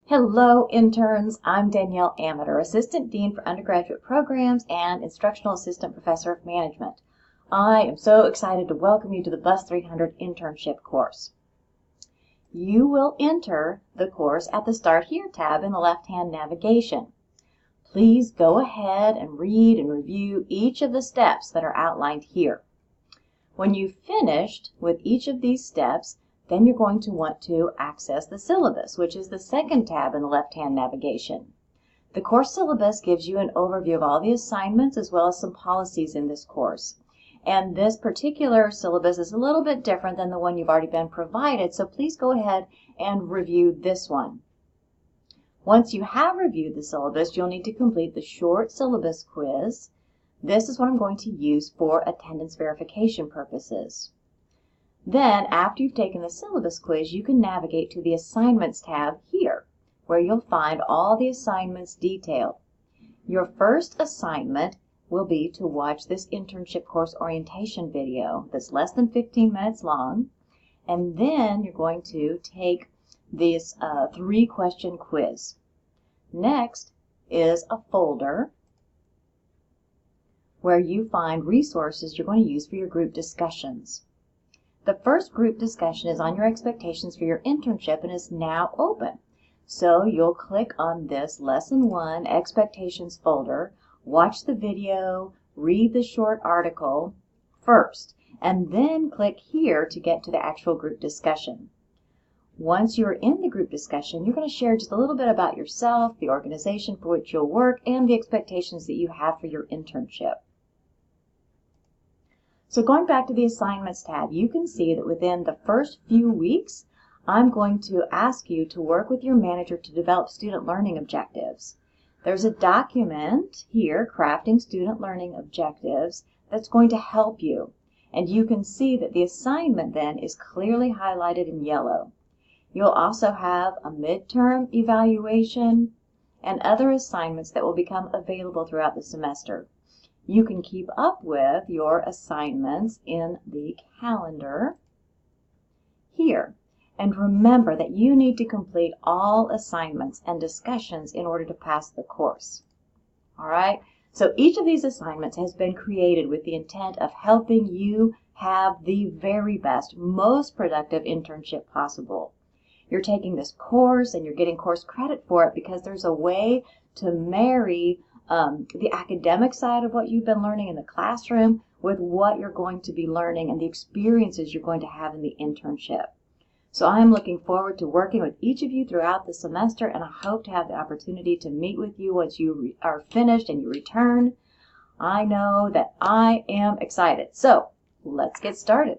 Hello, interns. I'm Danielle Amater, Assistant Dean for Undergraduate Programs and Instructional Assistant Professor of Management. I am so excited to welcome you to the BUS 300 internship course. You will enter the course at the Start Here tab in the left-hand navigation. Please go ahead and read and review each of the steps that are outlined here. When you've finished with each of these steps, then you're going to want to access the syllabus, which is the second tab in the left-hand navigation. The course syllabus gives you an overview of all the assignments as well as some policies in this course. And this particular syllabus is a little bit different than the one you've already been provided, so please go ahead and review this one. Once you have reviewed the syllabus, you'll need to complete the short syllabus quiz. This is what I'm going to use for attendance verification purposes. Then, after you've taken the syllabus quiz, you can navigate to the Assignments tab here, where you'll find all the assignments detailed. Your first assignment will be to watch this internship course orientation video that's less than 15 minutes long, and then you're going to take this 3-question quiz. Next is a folder where you find resources you're going to use for your group discussions. The first group discussion is on your expectations for your internship and is now open. So you'll click on this Lesson 1 Expectations folder, watch the video, read the short article first, and then click here to get to the actual group discussion. Once you're in the group discussion, you're going to share just a little bit about yourself, the organization for which you'll work, and the expectations that you have for your internship. So going back to the Assignments tab, you can see that within the first few weeks, I'm going to ask you to work with your manager to develop student learning objectives. There's a document here, Crafting Student Learning Objectives, that's going to help you. And you can see that the assignment then is clearly highlighted in yellow. You'll also have a midterm evaluation and other assignments that will become available throughout the semester. You can keep up with your assignments in the calendar here. And remember that you need to complete all assignments and discussions in order to pass the course. All right? So each of these assignments has been created with the intent of helping you have the very best, most productive internship possible. You're taking this course and you're getting course credit for it because there's a way to marry the academic side of what you've been learning in the classroom with what you're going to be learning and the experiences you're going to have in the internship. So I am looking forward to working with each of you throughout the semester, and I hope to have the opportunity to meet with you once you are finished and you return. I know that I am excited. So let's get started.